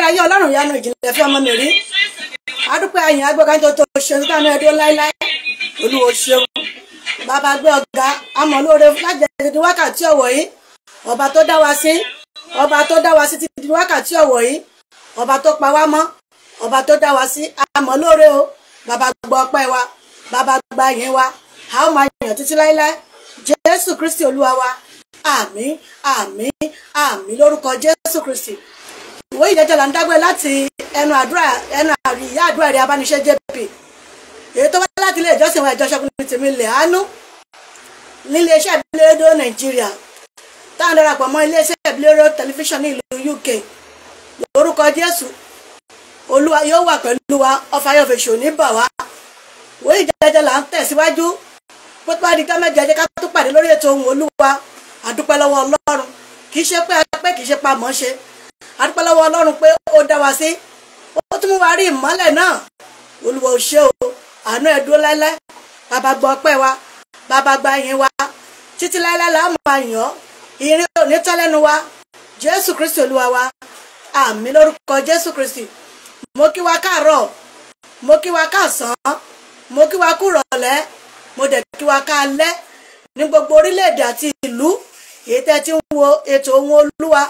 ayérayé ọlọ́run ìyanu ìjìnlẹ̀ fún ọmọ mi rí adúpẹ́ àyìn agbẹ́kájọ tó ṣeun tánú ẹdún láíláí olúwo ṣeun bàbá gbé ọ̀gá amọ̀ lóore láti di wákàtí ọ̀wọ̀ yìí ọba tó dá wa sí ti di wákàtí ọ̀wọ̀ yìí ọba tó pa wá mọ́ ọba tó dá wa sí amọ̀ lóore o bàbá gbọ́ ọpẹ́ wa bàbá gba yìn wa a ó máa yàn títí láíláí jésù kristi olúwa wa àmín àmín àmín lórúkọ jésù kristi. ìwé ìjẹjẹ là ń dágbé láti ẹnu ìyá àdúrà rẹ abániṣẹ́ jp èyí tó wá láti ilé ìjọsìn wa ìjọ Ṣẹ́gun ní tèmi lè àánú nílé iṣẹ́ ìbílẹ̀ rédíò nàìjíríà táwọn darapọ̀ mọ́ ilé iṣẹ́ ìbílẹ̀ rédíò tẹlifíṣàn ní ìlú uk lórúkọ jésù olúwa yóò wà pẹ̀lú wa ọfà yóò fèsì òní bà wá. ìwé ìjẹjẹ là ń tẹ̀síwájú pípa àdìjọ́ mẹ́jọ jẹ́ ká tó pàdé lórí ètò ohùn olúwa àdúpẹ́ lọ́wọ́ ọlọ́run kì í ṣe pé kì í ṣe pa mọ́ ṣe àdúpẹ́ lọ́wọ́ ọlọ́run pé ó dá wa sí ó tún mú wa rí ìmọ́lẹ̀ náà olúwa ò ṣe o àánú ẹ̀ dúró láíláí bàbá gbọ́ ọpẹ́ wa bàbá gba ìyìn wa títí láíláí là á máa yàn ọ́ ìrìn òní tán lẹ́nu wa jésù kristi olúwa wa àmín lórúkọ jésù kristi. mo kí wa káàárọ̀ mo kí wa káàsán mo kí wa kúrọ̀lẹ́ mo dẹ̀ kí wa káalẹ́ ní gbogbo orílẹ̀-èdè àti ìlú èyí tẹ́ ti ń wo ètò ohùn olúwa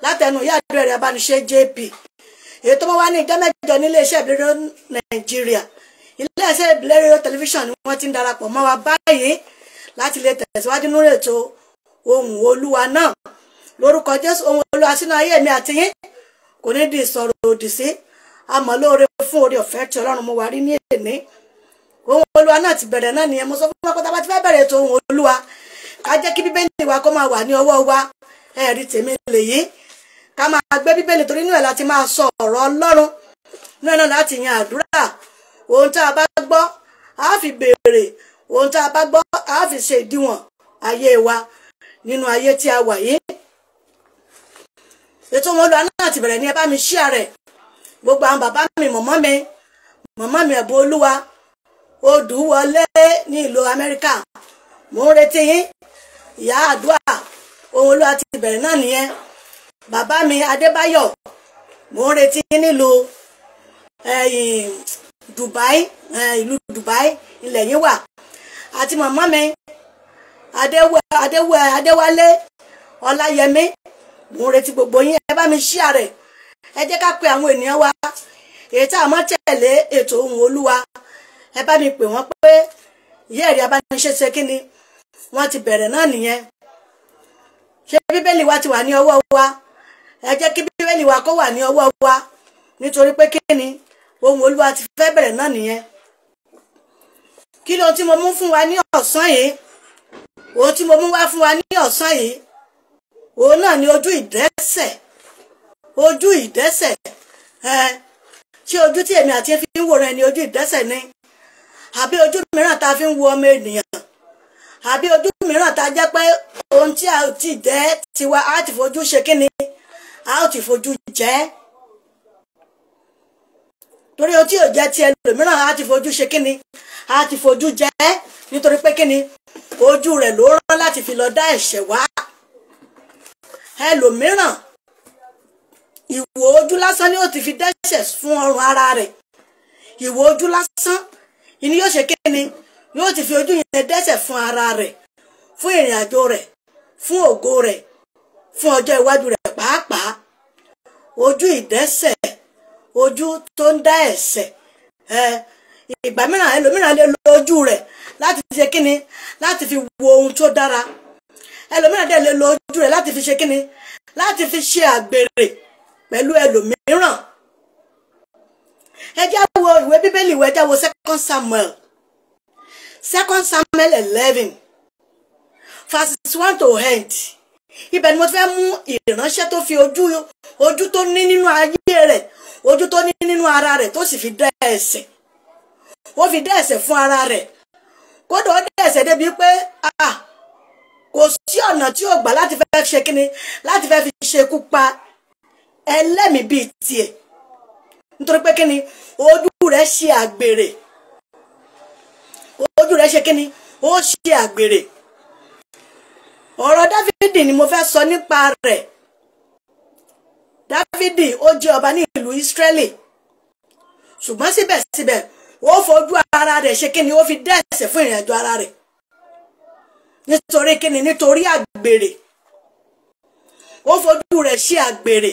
látẹnu ìyá àdúrà rẹ̀ abániṣẹ́ jp èyí tó wá ní ìjọ mẹ́jọ nílé iṣẹ́ ìbílẹ̀ rédíò nàìjíríà ilé iṣẹ́ ìbílẹ̀ rédíò tẹlifíṣàn ni wọ́n ti ń darapọ̀ mọ́ wa báyìí láti lè tẹ̀síwájú nínú ètò ohùn olúwa náà lórúkọ jésù ohùn olúwa sínú ayé mi àti yín kò ní di ìsọ̀rọ̀ òdì sí àmọ́ lóore fún oore ọ̀fẹ́ tí ọlọ́run mo wà rí ní èní ohùn olúwa náà ti bẹ̀rẹ̀ náà nìyẹn mo sọ fún ọkọ̀ tá a bá ti fẹ́ bẹ̀rẹ̀ ètò ohùn olúwa ká jẹ́ kí bíbélì wa kó máa wà ní ọwọ́ wa ẹ̀rí tèmi lèyí ká máa gbé bíbélì torí inú ẹ̀ láti máa sọ ọ̀rọ̀ ọlọ́run inú ẹ̀ náà láti yan àdúrà ohun tá a bá gbọ́ a fi béèrè ohun tá a bá gbọ́ a fi ṣe ìdíwọ̀n ayé wa nínú ayé tí a wà yìí. ètò ohùn olúwa náà ti bẹ̀rẹ̀ ní ẹ bá mi share rẹ̀ gbogbo àwọn bàbá mi mọ̀mọ́ mi ẹ̀bùn olúwa odù wọlé ní ìlú amẹ́ríkà mò ń retí yín ìyá àdúrà ohùn olúwa ti bẹ̀rẹ̀ náà nìyẹn bàbá mi adébáyọ̀ mò ń retí yín nílùú dubai ìlú dubai ilẹ̀ yín wà àti màmá mi adéwálé ọláyẹmí mò ń retí gbogbo yín ẹ bá mi share rẹ̀ ẹ jẹ́ ká pe àwọn ènìyàn wa èyí tá a mọ̀ tẹ̀lé ètò ohùn olúwa ẹ bá mi pè wọ́n pé ìyá ẹ̀rí abániṣẹ́ ṣe kí ni wọ́n ti bẹ̀rẹ̀ náà nìyẹn ṣé bíbélì wa ti wà ní ọwọ́ wa ẹ jẹ́ kí bíbélì wa kó wà ní ọwọ́ wa nítorí pé kí ni ohùn olúwa ti fẹ́ bẹ̀rẹ̀ náà nìyẹn. kí ló tí mo mú fún wa ní ọ̀sán yìí ohun tí mo mú wá fún wa ní ọ̀sán yìí òun náà ni ojú ìdẹ́ṣẹ̀ ṣé ojú tí èmi àti ẹ fi ń wòran ẹni ojú ìdẹ́ṣẹ̀ ni àbí ojú mìíràn tá a fi ń wo ọmọ ènìyàn àbí ojú mìíràn tá a jẹ́ pé ohun tí a ò tí jẹ́ tiwa a ti fojú ṣe kí ni a ò ti fojú jẹ́ torí ohun tí ò jẹ́ ti ẹlòmíràn a ti fojú ṣe kí ni a ti fojú jẹ́ nítorí pé kí ni ojú rẹ̀ ló rán láti fi lọ dá ẹ̀ṣẹ̀ wá ẹlòmíràn ìwò ojú lásán ni ó ti fi dẹ́ṣẹ̀ fún ọrùn ara rẹ̀ ìwò ojú lásán ìní yóò ṣe kíni yóò ti fi ojú yẹn dẹ́ṣẹ̀ fún ara rẹ̀ fún ìrìn àjò rẹ̀ fún ògo rẹ̀ fún ọjọ́ iwájú rẹ̀ pàápàá ojú ìdẹ́ṣẹ̀ ojú tó ń dá ẹ̀ṣẹ̀ ìgbà mìíràn ẹlòmíràn lè lo ojú rẹ̀ láti ṣe kíni láti fi wo ohun tó dára ẹlòmíràn dẹ̀ lè lo ojú rẹ̀ láti fi ṣe kíni láti fi ṣe àgbèrè pẹ̀lú ẹlòmíràn. ẹ já wo ìwé bíbélì ìwé já wo 2 Samuel 11 verses 1 to end ibẹ̀ ni mo fẹ́ mú ìránṣẹ́ tó fi ojú tó ní nínú ayé rẹ̀ ojú tó ní nínú ara rẹ̀ tó sì fi dá ẹ̀ṣẹ̀ ó fi dá ẹ̀ṣẹ̀ fún ara rẹ̀ kódà ó dá ẹ̀ṣẹ̀ débi pé kò sí ọ̀nà tí ó gbà láti fẹ́ ṣe kíni láti fẹ́ fi ṣekú pa ẹlẹ́mìí bíi tiẹ̀ nítorí pé kíni ojú rẹ̀ ṣe àgbèrè ojú rẹ̀ ṣe kíni ó ṣe àgbèrè ọ̀rọ̀ Dáfídì ni mo fẹ́ sọ nípa rẹ̀ Dáfídì ó jẹ́ ọba ní ìlú Ísírẹ́lì ṣùgbọ́n síbẹ̀síbẹ̀ ó fojú ara rẹ̀ ṣe kíni ó fi dẹ́ṣẹ̀ fún ìrìnàjò ara rẹ̀ nítorí kíni nítorí àgbèrè ó fojú rẹ̀ ṣe àgbèrè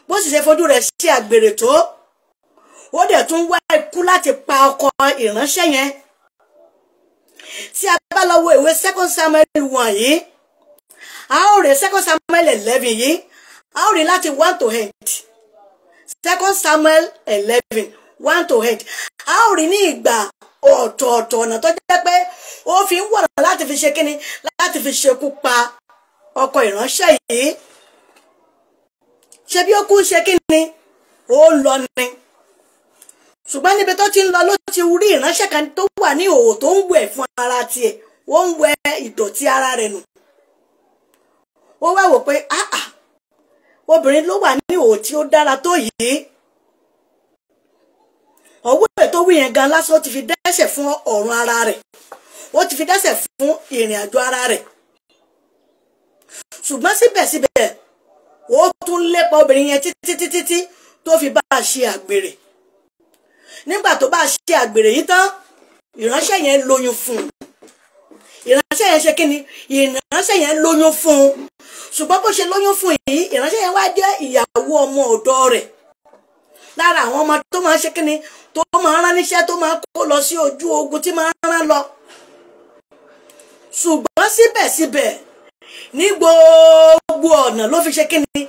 bó sì ṣe fojú rẹ̀ ṣe àgbèrè tó ó dẹ̀ tún wá ikú láti pa ọkọ ìránṣẹ́ yẹn tí a bá lọ wo ìwé 2 Samuel 1 yìí a ó rí 2 Samuel 11 yìí a ó rí láti 1 to end 2 Samuel 11 1 to end a ó rí ní ìgbà ọ̀tọ̀ọ̀tọ̀ ọ̀nà tó jẹ́ pé ó fi ń wọ̀nà láti fi ṣe kíni láti fi ṣekú pa ọkọ ìránṣẹ́ yìí ṣe bí ó kú ṣe kíni ó lọ ni ṣùgbọ́n níbi tó ti ń lọ ló ti rí ìránṣẹ́ kan tó wà ní ìhòòhò tó ń wẹ̀ fún ara tiẹ̀ ó ń wẹ ìdọ̀tí ara rẹ̀ nù ó wá wò pé obìnrin ló wà ní ìhòòhò tí ó dára tó yìí ọwọ́ ẹ̀ tó wí yẹn gan lásán ó ti fi dẹ́ṣẹ̀ fún ọ̀run ara rẹ̀ ó ti fi dẹ́ṣẹ̀ fún ìrìn àjò ara rẹ̀ ṣùgbọ́n síbẹ̀síbẹ̀ ó tún lépa obìnrin yẹn títí tó fi bá a ṣe àgbèrè nígbà tó bá a ṣe àgbèrè yìí tán ìránṣẹ́ yẹn lóyún fún un ìránṣẹ́ yẹn ṣe kí ni ìránṣẹ́ yẹn lóyún fún un ṣùgbọ́n bó ṣe lóyún fún yìí ìránṣẹ́ yẹn wá jẹ́ ìyàwó ọmọ ọ̀dọ̀ rẹ̀ lára àwọn ọmọ tó máa ṣe kí ni tó máa rán níṣẹ́ tó máa kó lọ sí ojú ogun tí máa rán lọ ṣùgbọ́n síbẹ̀síbẹ̀ ní gbogbo ọ̀nà ló fi ṣe kí ni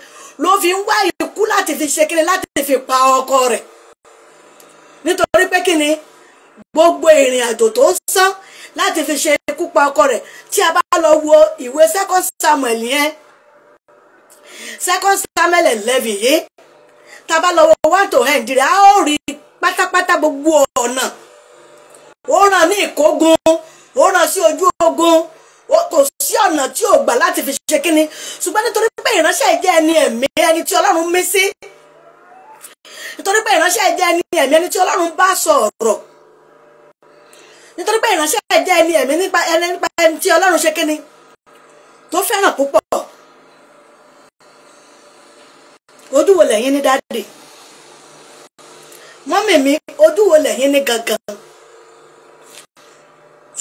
ló fi ń wá ikú láti fi ṣe kí ni láti fi pa ọkọ rẹ̀ nítorí pé kí ni gbogbo ìrìn àjò tó ń sán láti fi ṣe ikú pa ọkọ rẹ̀ tí a bá lọ wo ìwé 2 Samuel yẹn 2 Samuel 11 yìí tá a bá lọ wo 1 to end rẹ̀ a ó rí pátápátá gbogbo ọ̀nà ó ràn ní ìkógun ó ràn sí ojú ogun kò sí ọ̀nà tí ò gbà láti fi ṣe kíni ṣùgbọ́n nítorí pé ìránṣẹ́ jẹ́ ẹni ẹ̀mí ẹni tí Ọlọ́run mí sí nítorí pé ìránṣẹ́ jẹ́ ẹni ẹ̀mí ẹni tí Ọlọ́run bá sọ̀rọ̀ nítorí pé ìránṣẹ́ jẹ́ ẹni ẹ̀mí nípa ẹni tí Ọlọ́run ṣe kíni tó fẹ́ràn púpọ̀ ojú wo lẹ́yìn ní dáàdì mọ́mì mi ojú wo lẹ́yìn ní gangan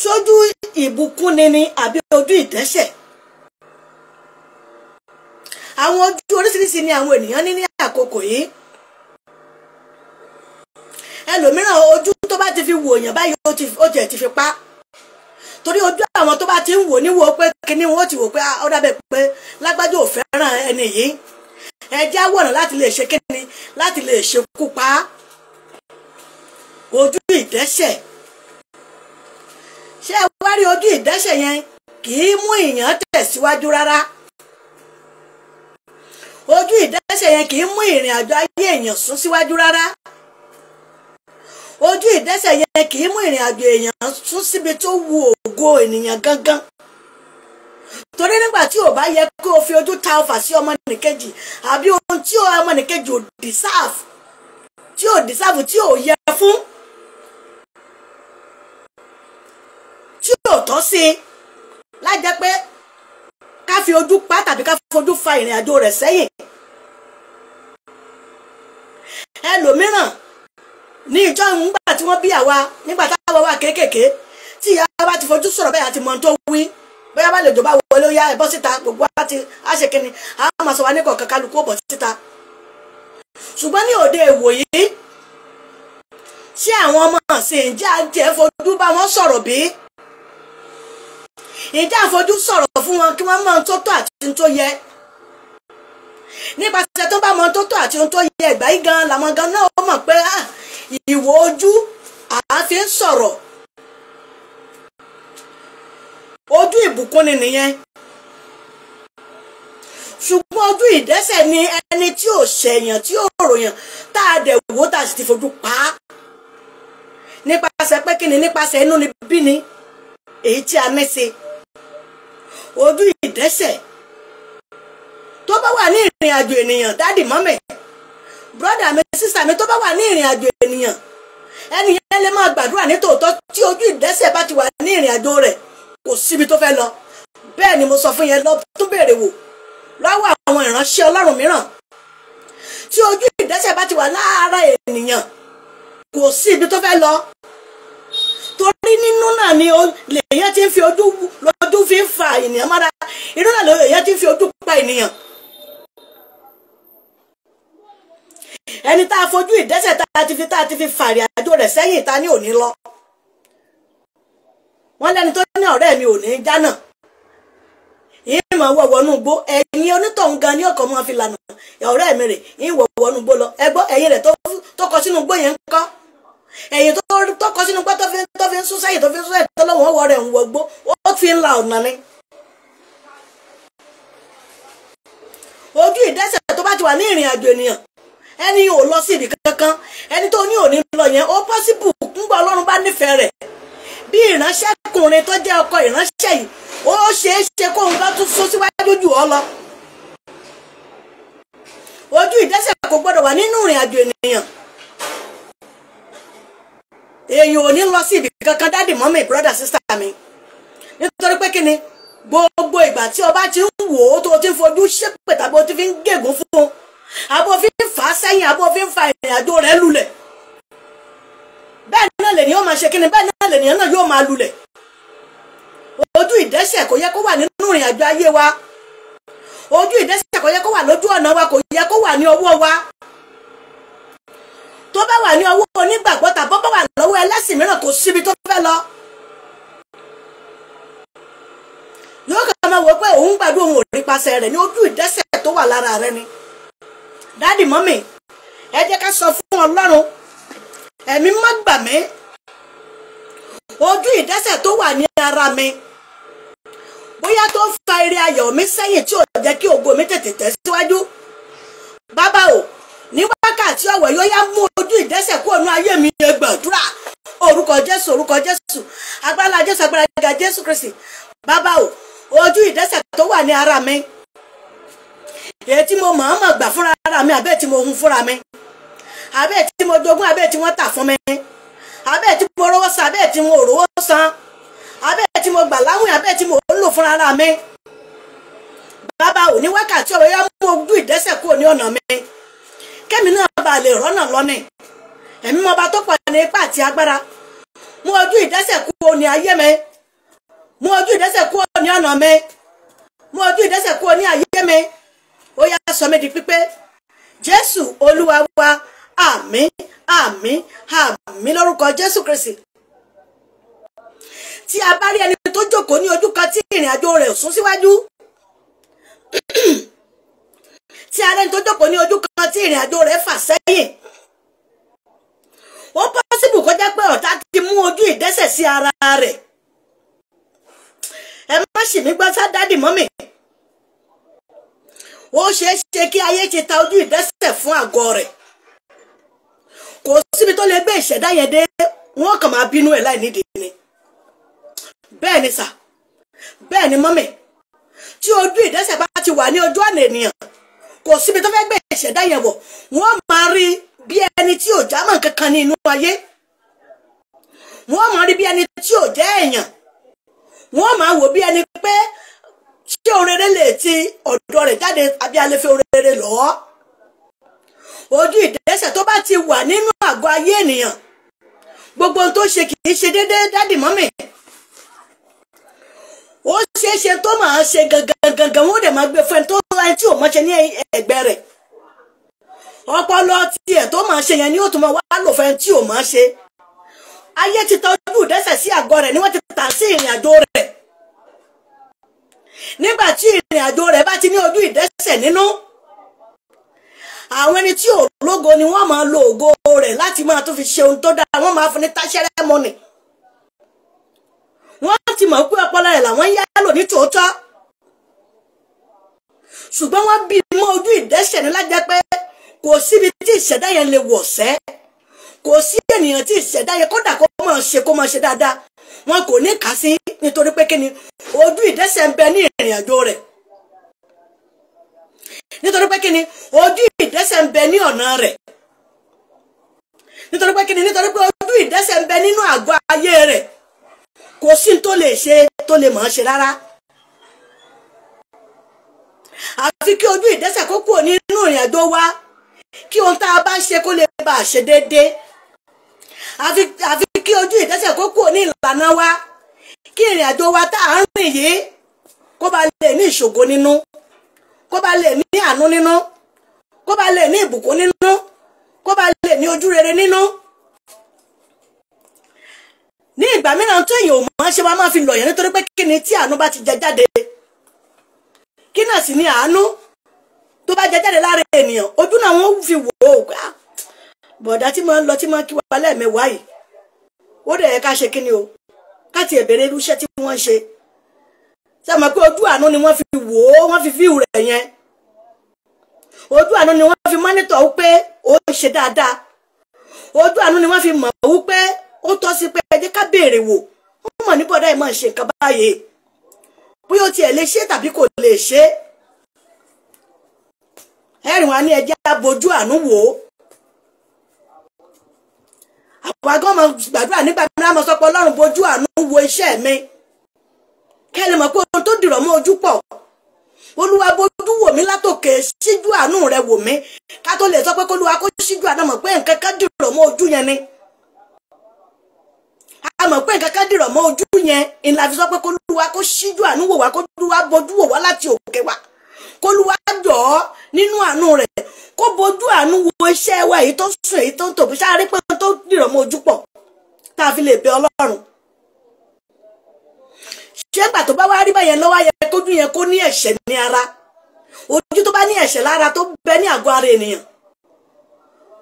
sójú ìbùkún ni àbí ojú ìdẹ́ṣẹ̀ àwọn ojú oríṣiríṣi ni àwọn ènìyàn ní àkókò yìí ẹlòmíràn ojú tó bá ti fi wò yàn báyìí ó jẹ́ ti fi pa torí ojú àwọn tó bá ti ń wò níwò pé kíní wọn ó ti wò pé ó dábẹ́ pé lágbájá ò fẹ́ràn ẹni yìí ẹjẹ́ wọ̀nà láti lè ṣe kíni láti lè ṣekú pa ojú ìdẹ́ṣẹ̀ ṣé ẹ wá rí ojú ìdẹ́ṣẹ̀ yẹn kì í mú èèyàn tẹ̀síwájú rárá ojú ìdẹ́ṣẹ̀ yẹn kì í mú ìrìn àjò ayé èèyàn sún síwájú rárá ojú ìdẹ́ṣẹ̀ yẹn kì í mú ìrìn àjò èèyàn sún síbi tó wu ògo ènìyàn gangan torí nígbà tí ò bá yẹ kó o fi ojú ta ọfà sí ọmọnìkejì àbí ohun tí ọmọnìkejì ò dìsáàfù tí ò yẹ fún tí ò tọ́ sí lájẹ́ pé ká fi ojú pa tàbí ká fojú fa ìrìn àjò rẹ̀ sẹ́yìn ẹlòmíràn ní ìjọ ìmúgbà tí wọ́n bí àwa nígbà táwọn wà kéékèèké tí ìyá bá ti fojú sọ̀rọ̀ bẹ́ẹ̀ àti mọ̀ tó wí bóyá bá lè jọba wọlé ó yá ẹ̀bọ́ síta gbogbo àti àṣekínni àwọn máa sọ wá ní kọ̀ọ̀kan kálukú ọ̀bọ̀ síta ṣùgbọ́n ní òde ìwòyí ṣé àwọn ọmọ ọ̀sìn ìjà jẹ́ fojú bá wọn sọ̀rọ̀ bí ìjà fojú sọ̀rọ̀ fún wọn kí wọ́n mọ ohun tó tọ́ àti ohun tó yẹ nípasẹ̀ tó bá mọ ohun tó tọ́ àti ohun tó yẹ ìgbà yìí gan làwọn gan náà ó mọ̀ pé ìwò ojú àáfi ń sọ̀rọ̀ ojú ìbùkún ni nìyẹn ṣùgbọ́n ojú ìdẹ́ṣẹ̀ ni ẹni tí ò ṣẹ̀yàn tí ò ròyàn tá a dẹ̀ wò tá a sì ti fojú pa á nípasẹ̀ pé kí ni nípasẹ̀ inú ni bí ni èyí tí a ní sí ojú ìdẹ́ṣẹ̀ tó bá wà ní ìrìn àjò ènìyàn dádì mọ́mì brọ́dà mi sísà mi tó bá wà ní ìrìn àjò ènìyàn ẹni yẹn lè máa gbàdúrà ní tòótọ́ tí ojú ìdẹ́ṣẹ̀ bá ti wà ní ìrìn àjò rẹ̀ kò síbi tó fẹ́ lọ bẹ́ẹ̀ ni mo sọ fún yẹn lọ tún béèrè wò lọ́wọ́ àwọn ìránṣẹ́ Ọlọ́run mìíràn tí ojú ìdẹ́ṣẹ̀ ìdẹ́ṣẹ̀ bá ti wà lára ènìyàn kò sí ibi tó fẹ́ lọ, torí nínú náà ni lèyàn ti ń fi lójú fi ń fa ènìyàn mára, inú náà lèyàn ti ń fi ojú pa ènìyàn. ẹni tá a fojú ìdẹ́ṣẹ̀ tá a ti fi fàrí àjò rẹ̀ sẹ́yìn ta ní òní lọ. wọ́n lẹ́ni tó ní ọ̀rẹ́ mi ò ní jánà yìí máa wọ̀ wọnú gbó, ẹ̀yin onítọ̀hún gan ní ọkọ̀ máa fi lànà ọ̀rẹ́ mi rè yìí wọ̀ wọnú gbó lọ. ẹ gbọ́ ẹ̀yin rẹ̀ tó kọ sínú gbó yẹn ń kọ́, ẹ̀yin tó kọ sínú gbó tó fi ń sún sẹ́yìn tó fi ń sún sẹ́yìn tó lọ́wọ́ wọ rẹ̀ ń wọ gbó, ó fi ń la ọ̀nà ni. ojú ìdẹ́ṣẹ̀ tó bá ti wà ní ìrìn àjò ènìyàn, ẹni ò lọ sí ibì kankan, ẹni tó ní òní lọ yẹn ó pọ́sibù ńgbà Ọlọ́run bá nífẹ̀ẹ́ rẹ̀ bí ìránṣẹ́kùnrin tó jẹ́ ọkọ ìránṣẹ́ yìí, ó ṣeé ṣe kó ń bá tún sún síwájú jù ọ lọ. ojú ìdẹ́ṣẹ̀ kò gbọdọ̀ wà nínú ìrìn àjò ènìyàn. èèyàn ò ní lọ sí ibì kankan, dáàdì mọ́mì brother sister mi, nítorí pé kí ni gbogbo ìgbà tí ọba ti ń wò ó tó ti ń fojú ṣépè tàbí ó ti fi ń gégùn fún un, àbò fi ń fà á sẹ́yìn, àbò fi ń fa ìrìn àjò rẹ̀ lulẹ̀, bẹ́ẹ̀ náà lènìyàn máa ṣe kí ni, bẹ́ẹ̀ náà lènìyàn náà yóò máa lulẹ̀. ojú ìdẹ́ṣẹ̀ kò yẹ kó wà nínú ìrìn àjò ayé wa, ojú ìdẹ́ṣẹ̀ kò yẹ kó wà lójú ọ̀nà wa, kò yẹ kó wà ní ọwọ́ wa. tó bá wà ní ọwọ́ onígbàgbọ́ tàbí bá wà lọ́wọ́ ẹlẹ́sìn mìíràn kò síbi tó fẹ́ lọ. yóò kàn máa wò pé òun gbàdúrà òun ò rí pasẹ̀ rẹ̀ ní ojú ìdẹ́ṣẹ̀ tó wà lára rẹ̀ ni. dáàdì mọ́mì ẹ jẹ́ ká sọ fún Ọlọ́run, ẹ̀mí má gbà mí, ojú ìdẹ́ṣẹ̀ tó wà ní ara mi bóyá tó fa eré ayọ̀ mi sẹ́yìn tí ò jẹ́ kí ògo mi tètè tẹ̀síwájú. bàbá o ní wákàtí ọ̀wọ̀ yóò yá mú ojú ìdẹ́ṣẹ̀ kúrò ní ayé mi, ẹ gbàdúrà orúkọ Jésù, orúkọ Jésù, agbára Jésù, agbára ga Jésù Kristi. bàbá o ojú ìdẹ́ṣẹ̀ tó wà ní ara mi, èyí tí mo mọ̀ọ́mọ̀ gbà fúnra ara mi àbẹ́ tí mo hun fúnra mi, àbẹ́ tí mo jogún, àbẹ́ tí wọ́n tà fún mi, àbẹ́ tí mo rówó san, àbẹ́ tí mo rówó san, àbẹ́ tí mo gbà láwìn, àbẹ́ tí mo lò fúnra ara mi. bàbá ò ní wákàtí ọ̀rọ̀ yá mú ojú ìdẹ́ṣẹ̀ kúrò ní ọ̀nà mi, kẹ́mi náà bá lè rọ́nà lọ́nà. ẹ̀mí mo bá tó pọ̀ ní ipá àti agbára, mú ojú ìdẹ́ṣẹ̀ kúrò ní ayé mi, mú ojú ìdẹ́ṣẹ̀ kúrò ní ọ̀nà mi, mú ojú ìdẹ́ṣẹ̀ kúrò ní ayé mi. ó yá sọ mí di pípé Jésù Olúwa wa, àmín àmín àmín lórúkọ Jésù Kristi. tí a bá rí ẹni tó jókòó ní ojú kan tí ìrìn àjò rẹ̀ sún síwájú, tí a rí ẹni tó jókòó ní ojú kan tí ìrìn àjò rẹ̀ fà sẹ́yìn, ó pọ́sibù kó jẹ́ pé ọ̀tá ti mú ojú ìdẹ́ṣẹ̀ sí ara rẹ̀. ẹ má ṣì mí gbọ́ sá dádì mọ́mì, ó ṣeé ṣe kí ayé ti ta ojú ìdẹ́ṣẹ̀ fún àgọ́ rẹ̀. kò síbi tó lè gbé ìṣẹ̀dá yẹn dé, wọ́n kàn máa bínú ẹ̀ láì nídìí ni. bẹ́ẹ̀ ni sà, bẹ́ẹ̀ ni mọ́mì, tí ojú ìdẹ́ṣẹ̀ bá ti wà ní ojú ọ̀nà ènìyàn, kò síbi tó fẹ́ gbé ìṣẹ̀dá yẹn wọ̀, wọ́n máa rí bí ẹni tí ò jámọ́ kankan ní inú ayé, wọ́n máa rí bí ẹni tí ò jẹ́ èèyàn, wọ́n máa wò bí ẹni pé ṣé orere lè ti ọ̀dọ̀ rẹ̀ jáde àbí alẹ́ fi orere lọ́ọ́. ojú ìdẹ́ṣẹ̀ tó bá ti wà nínú àgọ́ ayé ènìyàn, gbogbo ohun tó ṣe kì í ṣe déédéé dádì mọ́mì. ó ṣeé ṣe tó máa ṣe gangan wọ́n dẹ̀ máa gbé fún ẹni tí ò mọ̀ ṣe ní ẹgbẹ́ rẹ̀. ọpọlọ tiẹ̀ tó máa ṣe yẹn ni ó tún máa wá lò fún ẹni tí ò máa ṣe. ayé ti ta ojú ìdẹ́ṣẹ̀ sí àgọ́ rẹ̀ ni wọ́n ti tà sí ìrìn àjò rẹ̀. nígbà tí ìrìn àjò rẹ̀ bá ti ní ojú ìdẹ́ṣẹ̀ nínú, àwọn ẹni tí ò lógo ni wọ́n máa lo ògo rẹ̀ láti máa tún fi ṣe ohun tó dára, wọ́n máa fún ní táṣẹ́rẹ́ mọ́nì. wọ́n ti mọ̀ pé ọpọlọ rẹ̀ làwọn ń yálò ní tòótọ́, ṣùgbọ́n wọ́n bí mọ́ ojú ìdẹ́ṣẹ̀ ní lájẹ́ pé kò síbi tí ìṣẹ̀dá yẹn lè wọ̀ sẹ́, kò sí ènìyàn tí ìṣẹ̀dá yẹn kódà kó máa ṣe dáadáa, wọn kò ní kà sí, nítorí pé kíni ojú ìdẹ́ṣẹ̀ ń bẹ ní ìrìn àjò rẹ̀. nítorí pé kíni ojú ìdẹ́ṣẹ̀ ń bẹ ní ọ̀nà rẹ̀. nítorí pé kíni nítorí pé ojú ìdẹ́ṣẹ̀ ń bẹ nínú àgọ́ ayé rẹ̀, kò sí tó lè ṣe tó lè máa ṣe rárá. àfi kí ojú ìdẹ́ṣẹ̀ kó kúrò nínú ìrìn àjò wa, kí ohun tá a bá ṣe kó lè bá a ṣe déédéé. àfi kí ojú ìdẹ́ṣẹ̀ kó kúrò ní ìlànà wa, kí ìrìn àjò wa tá à ń rìn yìí kó bá lè ní ìṣògo nínú, kó bá lè ní àánú nínú, kó bá lè ní ìbùkún nínú, kó bá lè ní ojú rere nínú. ní ìgbà mìíràn tó èèyàn ò mọ̀ ṣe wá máa fi lọ̀yàn nítorí pé kí ni tí àánú bá ti jẹ jáde, kí náà sì ni àánú tó bá jẹ jáde lára ènìyàn, ojú náà wọ́n fi wò ó gbà bọ̀dá tí mo ń lọ tí mo kí wa lẹ́ẹ̀mẹ́wàá yìí ó dẹ̀ yẹ ká ṣe kí ni o, ká tiẹ̀ bẹ̀rẹ̀ irú iṣẹ́ tí wọ́n ṣe. ṣé mọ̀ pé ojú àánú ni wọ́n fi wò ó, wọ́n fi fíìwù rẹ̀ yẹn, ojú àánú ni wọ́n fi mọ́nítọ̀ wípé ó ṣe dáadáa, ojú àánú ni wọ́n fi mọ̀ wípé ó tọ́ sí pé ẹ jẹ́ ká béèrè wò, wọ́n mọ̀ ní bọ̀dá ẹ̀ máa ṣe nǹkan báyìí bóyá ó tiẹ̀ lè ṣe tàbí kò lè ṣe. ẹ̀rìn wa ní ẹjẹ́ abojú àánú wò ó. àwọn agọ́mọ gbàdúrà nígbà mìíràn mọ̀ sọ pé Ọlọ́run bojú àánú wo iṣẹ́ mi, kẹ́ lè mọ̀ pé ohun tó dìrọ̀ mọ́ ojú pọ̀. Olúwa bojú wò mí látòkè, síjú àánú rẹ wò mí, ká tó lè sọ pé k'Olúwa kó síjú àánú mọ̀ pé nǹkan kan dìrọ̀ mọ́ ojú yẹn ni. a mọ̀ pé nǹkan kan dìrọ̀ mọ́ ojú yẹn ìlà fi sọ pé k'Olúwa kó síjú àánú wò wá, k'Olúwa bojú wò wá láti òkè wá, k'Olúwa jọ̀ọ́ nínú àánú rẹ̀ kó bojú àánú wo iṣẹ́ wa èyí tó sùn èyí tó ń tòbí sáré pé tó dìrọ̀ mọ́ ojú pọ̀ tá a fi lè bẹ Ọlọ́run. ṣé gbà tó bá wá rí báyẹn lọ́wọ́ yẹ kójú yẹn kó ní ẹ̀ṣẹ̀ ní ara, ojú tó bá ní ẹ̀ṣẹ̀ lára tó bẹ ní àgọ́ ara ènìyàn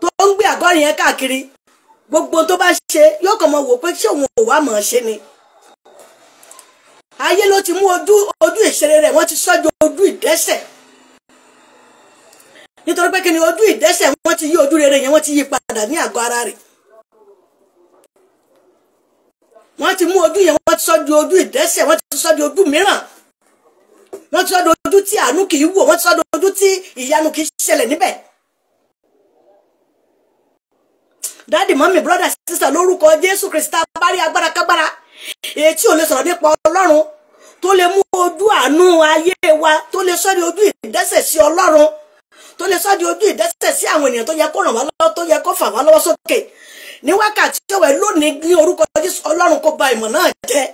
tó ń gbé àgọ́ yẹn káàkiri, gbogbo tó bá ṣe yóò kàn mọ́ wò pé ṣé òun ò wá mọ̀ ọ́ ṣe ni. ayé ló ti mú ojú ìṣeré rẹ̀ wọ́n ti sọ́jú ojú ìdẹ́ṣẹ̀, nítorí pé kí ni ojú ìdẹ́ṣẹ̀ wọ́n ti yí ojú rere yẹn wọ́n ti yí padà ní àgọ́ ara rẹ̀. wọ́n ti mú ojú yẹn wọ́n ti sọ́jú ojú ìdẹ́ṣẹ̀, wọ́n ti sọ́jú ojú mìíràn, wọ́n ti sọ́jú ojú tí àánú kì í wò, wọ́n ti sọ́jú ojú tí ìyanu kì í ṣẹlẹ̀ níbẹ̀. dáàdì mọ́mì brọ́dà sísà lórúkọ Jésù Kristi bá rí agbára kágbára èyí tí ò lè sọ̀rọ̀ nípa Ọlọ́run tó lè mú ojú àánú ayé wa, tó lè sọ́jú ojú ìdẹ́ṣẹ̀ sí Ọlọ́run, tó lè sọ́jú ojú ìdẹ́ṣẹ̀ sí àwọn ènìyàn tó yẹ kó ràn wá lọ́wọ́, tó yẹ kó fà wá lọ́wọ́ sókè ní wákàtí tí ó wẹ̀ lónìí ní orúkọ Jésù. Ọlọ́run kó ba ìmọ̀ náà jẹ́.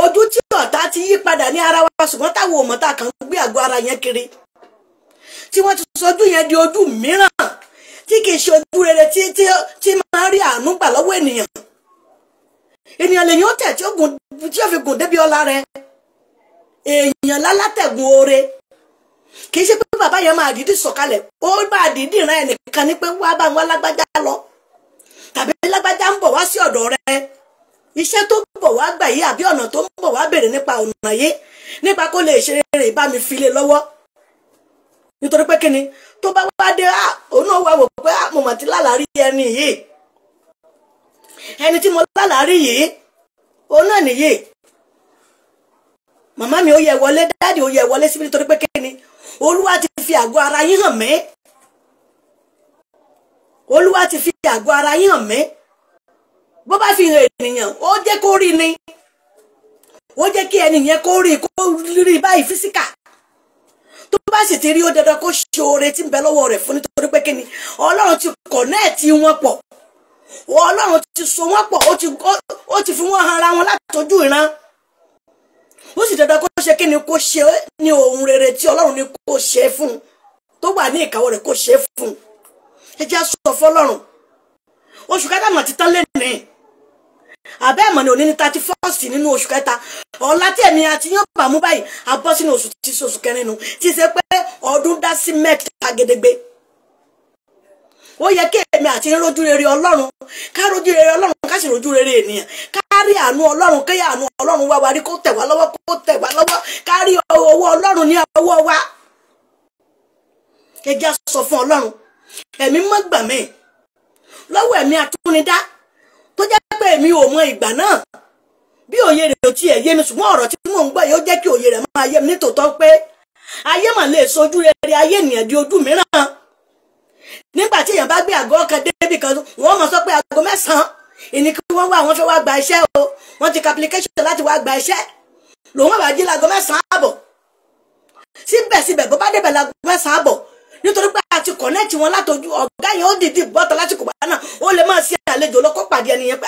ojú tí ọ̀tá ti yí padà ní ara wa ṣùgbọ́n táwọn ò mọ̀ tá a kàn gbé àgọ́ ara yẹn kiri, tí wọ́n ti sọjú yẹn di ojú mìíràn tí kì í ṣe ojú rere tí máa rí àánú gbà lọ́wọ́ ènìyàn. ènìyàn lèyìn ó tẹ̀ tí ó fi gùn débi ọlá rẹ̀, èèyàn lálátẹ̀gùn oore. kì í ṣe pé bàbá yẹn máa dìídì sọ̀kalẹ̀, ó máa dìídì rán ẹnìkan ní pé wá bá wọn lágbájá lọ, tàbí lágbájá ń bọ̀ wá sí ọ̀dọ̀ rẹ, iṣẹ́ tó ń bọ̀ wá gbà yìí àbí ọ̀nà tó ń bọ̀ wá bèrè nípa ọ̀nà yìí, nípa kó lè ṣe rere bá mi fi lé lọ́wọ́. nítorí pé kíni tó bá wá dé òun náà wá wò pé mo mà ti lálàárí ẹni yìí, ẹni tí mo lálàárí yìí òun náà nìyí, màmá mi ó yẹ wọlé, dáàdì ó yẹ wọlé síbi, nítorí pé kíni Olúwa ti fi àgọ́ ara yín hàn mí, Olúwa ti fi àgọ́ ara yín hàn mí. bó bá fi hàn ènìyàn ó jẹ́ kó rí ni, ó jẹ́ kí ẹni yẹn kó rí báyìí físíkà, tó bá sì ti rí ó dandan kó ṣe oore tí ń bẹ lọ́wọ́ rẹ̀ fún, nítorí pé kíni Ọlọ́run ti kọ̀nẹ́ẹ̀tì wọn pọ̀, Ọlọ́run ti so wọn pọ̀, ó ti fi wọn hàn ara wọn látọjú ìran, ó sì dandan kó ṣe kíni kó ṣe ní ohun rere tí Ọlọ́run ní kó ṣe fún, tó wà ní ìkáwọ́ rẹ̀ kó ṣe fún. ẹ jẹ́ sọ fọ́lọ́run oṣù kẹta mà ti tán lẹ́nìí, àbẹ́ ẹ̀mọ̀ ni òní ní 31st nínú oṣù kẹta, ọ̀la tí ẹ̀mí àti yóò bà mú báyìí a bọ́ sínú oṣù tí oṣù kẹrin nù, tí ṣe pé ọdún dá sí mẹ́ta gédégbé. ó yẹ kí èmi àti rojú rere Ọlọ́run, ká rojú rere Ọlọ́run, ká sì rojú rere ènìyàn, ká rí àánú Ọlọ́run, kéyà àánú Ọlọ́run wá wa rí, kó tẹ̀ wá lọ́wọ́, ká rí owó Ọlọ́run ní ọwọ́ wa. ẹ jẹ́ sọ fún Ọlọ́run, ẹ̀mí mọ́ gbà mí lọ́wọ́ ẹ̀mí atúnidá tó jẹ́ pé èmi ò mọ ìgbà náà bí òye rẹ̀ ò tiẹ̀ yé mi, ṣùgbọ́n ọ̀rọ̀ tí mò ń gbọ́ yóò jẹ́ kí òye rẹ̀ máa yé mi nítòótọ́ pé ayé mà lè sojú rere ayé ènìyàn di ojú mìíràn. nígbà tí èèyàn bá gbé àgọ́ kan débì kan wọ́n mọ̀ sọ pé aago 9 ìní kí wọ́n wá àwọn fẹ́ wá gba iṣẹ́ o, wọ́n ti ka application láti wá gba iṣẹ́, lòun àbá jí láago 9 àbọ̀, síbẹ̀síbẹ̀ bó bá débẹ̀ láago 9 àbọ̀ nítorí pé máa ti connect wọn látọjú ọ̀gá yẹn ó dìdí bọ́tọ̀ lásìkò bá náà ó lè máa ṣe àlejò lọ́kọ́ pàdé ẹni yẹn pé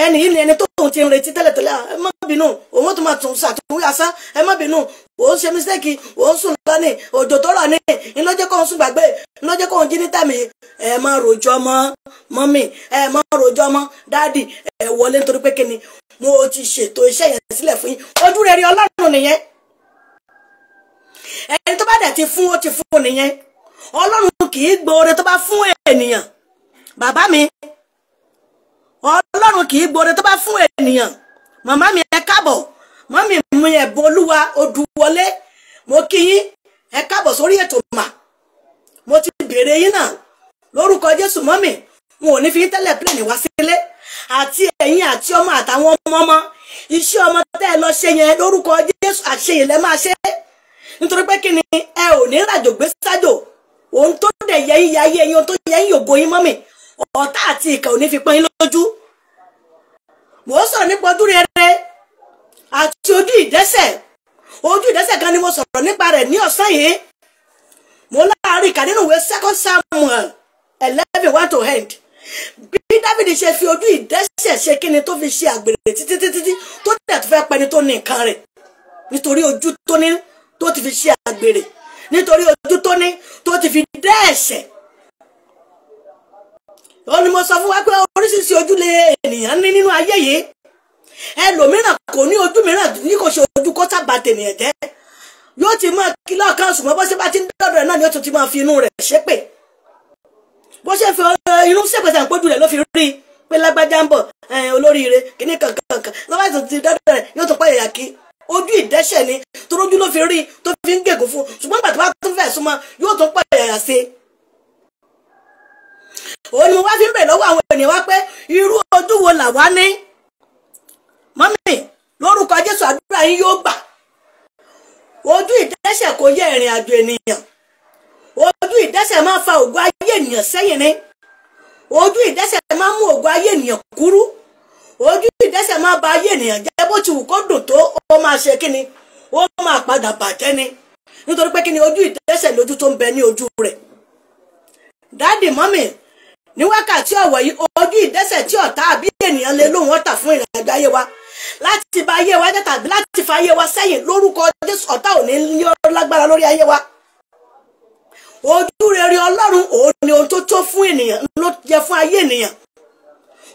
ẹni yìí ni ẹni tó tóun ti ń retí tẹ́lẹ̀tẹ́lẹ̀ ẹ má bínú òun tó máa tún ṣàtúnwí asán ẹ má bínú òun ṣe mistake òun sùn lọ́nì òjò tó rọ̀ ní ìlọ́jẹ́ kóun sùn gbàgbé ìlọ́jẹ́ kóun jí ní tàmí ẹ má rojọ́ mọ́ mọ́mì ẹ má rojọ́ mọ́ dáàdì ẹ wọlé nítorí pé kíni mo ti ṣètò iṣẹ́ yẹn sílẹ̀ fún yín ojú rere Ọlọ́run nìyẹn ẹni tó bá dẹ̀ ti fún ó ti fún nìyẹn Ọlọ́run kì í gbóore tó bá fún ènìyàn bàbá mi Ọlọ́run kì í gbóore tó bá fún ènìyàn màmá mi ẹ káàbọ̀ mọ́mì mi ẹ̀bùn Olúwa Odùwọlé mo kí yín ẹ káàbọ̀ sórí ètò mà mo ti bèrè yín náà lórúkọ Jésù mọ́mì wọn ò ní fi tẹ́lẹ̀ plẹ̀nì wá sílé àti ẹ̀yin àti ọmọ àtàwọn ọmọ iṣẹ́ ọmọ tẹ́ ẹ lọ ṣe yẹn lórúkọ Jésù àṣeyìn lẹ́ máa ṣe nítorí pé kí ni ẹ ò ní ràjò gbé sájò ohun tó dẹ̀ yẹ yín ayé ẹyin ohun tó yẹ yín ògo yín mọ́mì ọ̀tá àti ìkà ò ní fi pọ́n yín lójú mo sọ̀rọ̀ nípa ojú rere àti ojú ìdẹ́ṣẹ̀ kan ni mo sọ̀rọ̀ nípa rẹ̀ ní ọ̀sán yìí mo láàárín ìkà nínú ìwé 2 Samuel 11:1 to end bí David ṣe fi ojú ìdẹ́ṣẹ̀ ṣe kíni tó fi ṣe àgbèrè títí tó dẹ̀ tó fẹ́ pẹni tó ní nǹkan rẹ̀ nítorí ojú tó ní tó ti fi ṣe àgbèrè nítorí ojú tó ní tó ti fi dẹ́ ẹ̀ṣẹ̀ ó ní mo sọ fún wa pé oríṣiríṣi ojú lè ènìyàn ní nínú ayé yìí ẹlòmíràn kò ní ojú mìíràn ní kò ṣe ojú kó sábà tènìyàn jẹ́ yóò ti máa kìlọ̀ kan ṣùgbọ́n bó ṣe bá ti ń dọ̀dọ̀ rẹ̀ náà ni ó tún ti máa fi inú rẹ̀ ṣépè bó ṣe fi inú ṣépè sàn pójú rẹ̀ ló fi rí pé lágbájá ń bọ̀ olóríire kìíní kankan lọ́wọ́ àti ti dọ̀dọ̀ rẹ̀ yóò tún pọ̀ yẹ̀yà kí ojú ìdẹ́ṣẹ̀ ni torójú ló fi rí tó fi ń gègùn fún ṣùgbọ́n gbàtí wọ́n tún fẹ́ súnmọ́ yóò tún pọ̀ yẹ̀yà sí òun ni mo wá fi ń bẹ̀ lọ́wọ́ àwọn ènìyàn wá pé irú ojú wo làwa ní mọ́mì lórúkọ Jésù àdúrà yín yóò gbà ojú ìdẹ́ṣẹ̀ kò yẹ ìrìn àjò ènìyàn ojú ìdẹ́ṣẹ̀ máa fa ògo ayé ènìyàn sẹ́yìn ni ojú ìdẹ́ṣẹ̀ máa mú ògo ayé ènìyàn kúrú ojú ìdẹ́ṣẹ̀ máa ba ayé ènìyàn jẹ́ bó ti wù kó dùn tó ó máa ṣe kíni ó máa padà bàjẹ́ ni nítorí pé kíni ojú ìdẹ́ṣẹ̀ lójú tó ń bẹ ní ojú rẹ̀ dáàdì mọ́mì ní wákàtí ọ̀wọ̀ yìí ojú ìdẹ́ṣẹ̀ tí ọ̀tá àbí ènìyàn lè lóun ọ̀tà fún ìrìnàjò ayé wa láti ba ayé wa jẹ́ tàbí láti fa ayé wa sẹ́yìn lórúkọ Jésù ọ̀tá ò ní ní lágbára lórí ayé wa ojú rere Ọlọ́run òun ni ohun tó tó fún ènìyàn ló jẹ fún ayé ènìyàn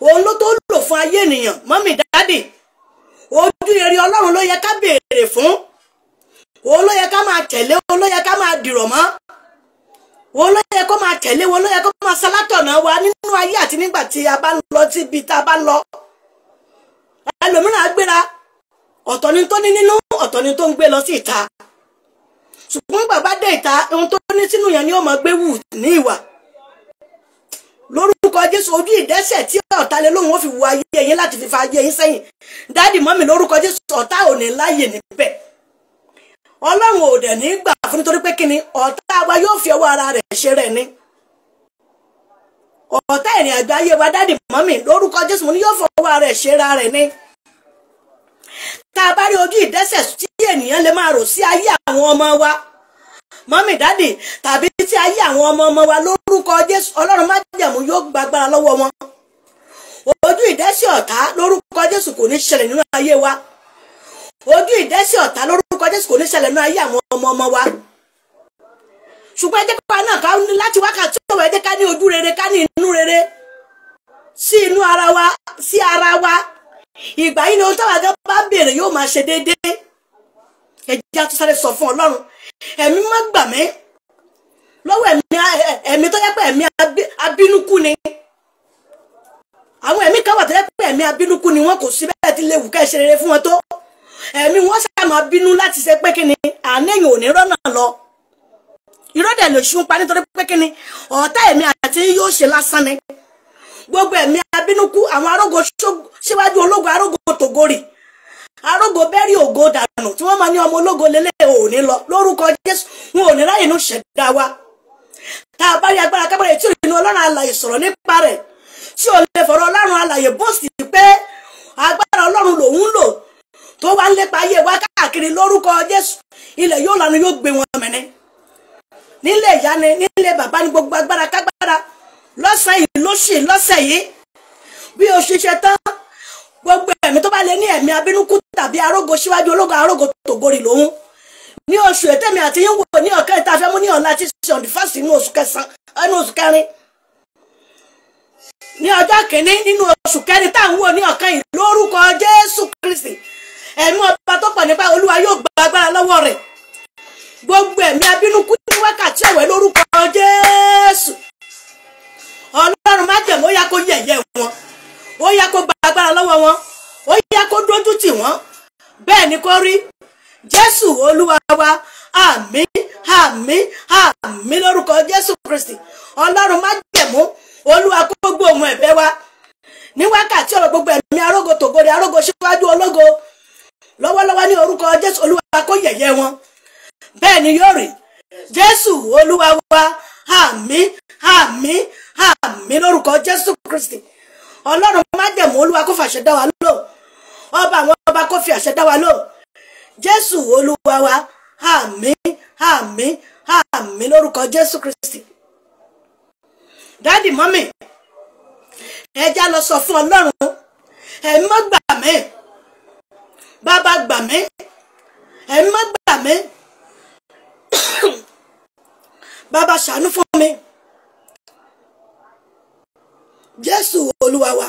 òun ló tó lò fún ayé ènìyàn mọ́mì dáàdì ojú rere Ọlọ́run ló yẹ ká béèrè fún òun ló yẹ ká máa tẹ̀lé òun ló yẹ ká máa dìrọ̀ mọ́ òun ló yẹ kó máa tẹ̀lé òun ló yẹ kó máa ṣalátọ̀nà wa nínú ayé àti nígbà tí a bá ń lọ síbi tá a bá ń lọ ẹlòmíràn agbéra ọ̀tọ̀ ni tó ní nínú ọ̀tọ̀ ni tó ń gbé lọ sí ìta ṣùgbọ́n bàbá dé ìta ohun tó ní sínú yẹn ni ó máa gbé wù ní ìwà lórúkọ Jésù ojú ìdẹ́ṣẹ̀ tí ọ̀tá lé lóhun ó fi wo ayé yín láti fi fa ayé yín sẹ́yìn dáàdì mọ́mì lórúkọ Jésù ọ̀tá ò ní láyè níbẹ̀ Ọlọ́run ò dẹ̀ ní gbà fún nítorí pé kíni ọ̀tá wa yóò fi ọwọ́ ara rẹ̀ ṣe rẹ̀ ni ọ̀tá ìrìn àjò ayé wa dáàdì mọ́mì lórúkọ Jésù mo ní yóò fọwọ́ ara rẹ̀ ṣe ra rẹ̀ ni tá a bá rí ojú ìdẹ́ṣẹ̀ tí ènìyàn lè máa rò sí ayé àwọn ọmọ wa mọ́mì dáàdì tàbí tí ayé àwọn ọmọ wa lórúkọ Jésù Ọlọ́run májẹ̀mú yóò gbàgbára lọ́wọ́ wọn ojú ìdẹ́ṣẹ̀ ọ̀tá lórúkọ Jésù kò ní ṣẹlẹ̀ nínú ayé wa ojú ìdẹ́ṣẹ̀ ọ̀tá lórúkọ Jésù kò ní ṣẹlẹ̀ nínú ayé àwọn ọmọ wa ṣùgbọ́n ẹjẹ́ pípa náà ká láti wákàtí ọ̀wọ̀ ẹjẹ́ ká ní ojú rere ká ní inú rere sí inú ara wa sí ara wa ìgbà yìí ni ohun táwọn àgbà bá béèrè yóò máa ṣe déédéé ẹjẹ́ àtúnṣe sọ fún Ọlọ́run ẹ̀mí má gbà mí lọ́wọ́ ẹ̀mí tó yẹ pé ẹ̀mí abínúkú ni àwọn ẹ̀mí kan wà tó yẹ pé ẹ̀mí abínúkú ni wọn kò sí bẹ́ẹ̀ tí léwu ká ṣe rere fún wọn tó ẹ̀mí wọn ṣàmà bínú láti ṣe pé kíni àánẹ́yìn ò ní rọ́nà lọ ìrọ́dẹ̀ lè ṣún pa nítorí pé kíni ọ̀tá ẹ̀mí àti yóò ṣe lásán ni gbogbo ẹ̀mí abínúkú àwọn arógo síwájú ológo arógo tògórì arógo bẹ́rí ògo dànù tí wọ́n máa ní ọmọ ológo lélẹ̀ ò ní lọ lórúkọ Jésù wọn ò ní ráyè inú ṣẹ̀dá wa tá a bá rí agbára kábàrẹ̀ tí ò ní Ọlọ́run alààyè sọ̀rọ̀ nípa rẹ̀ tí ò lè fọ̀rọ̀ Ọlọ́run alààyè bó sì pé agbára Ọlọ́run lòun lò tó wá ń lépa ayé wa káàkiri lórúkọ Jésù ilẹ̀ yóò lanu yóò gbé wọn mẹ́ni nílé ìyá ni nílé bàbá ni gbogbo agbára kágbára lọ́sẹ̀ yìí lọ́sẹ̀ yìí bí o ṣiṣẹ́ tán gbogbo ẹ̀mí tó bá lé ní ẹ̀mí abínúkú tàbí arógo síwájú ológo arógo tògorì lòun ní oṣù ètèmi àti yín wò ní ọ̀kẹ́ ìta fẹ́ mú ní ọ̀la tí ṣe on the first nínú oṣù kẹsàn-án nínú oṣù kẹrin ní ọjọ́ kìíní nínú oṣù kẹrin tá à ń wò ní ọ̀kan yìí lórúkọ Jésù Kristi ẹ̀mí ọba tó pọ̀ nípa Olúwa yóò gba agbára lọ́wọ́ rẹ̀ gbogbo ẹ̀mí abínúkú ní wákàtí ọ̀wẹ́ lórúkọ Jésù Ọlọ́run má jẹ̀mú ó yá kó yẹ̀yẹ́ wọn ó yá kó gba agbára lọ́wọ́ wọn ó yá kó dójú tì wọ́n bẹ́ẹ̀ ni kó rí Jésù Olúwa wa àmín àmín àmín lórúkọ Jésù Kristi Ọlọ́run má jẹ̀mú Olúwa kó gbogbo ohun ẹ̀bẹ̀ wa ní wákàtí ọ̀rọ̀ gbogbo ẹ̀mí arógo tògorì arógo síwájú ológo lọ́wọ́lọ́wọ́ ní orúkọ Jésù Olúwa kó yẹ̀yẹ́ wọn bẹ́ẹ̀ ni yóò rí Jésù Olúwa wa àmín àmín àmín lórúkọ Jésù Kristi Ọlọ́run má jẹ̀mú Olúwa kó fàṣẹ dá wa lò ọba àwọn ọba kó fi àṣẹ dá wa lò Jésù Olúwa wa àmín àmín àmín lórúkọ Jésù Kristi dáàdì mọ́mì ẹja lọ sọ fún Ọlọ́run ẹ̀mí má gbà mí bàbá gbà mí ẹ̀mí má gbà mí bàbá ṣàánú fún mi Jésù Olúwa wa.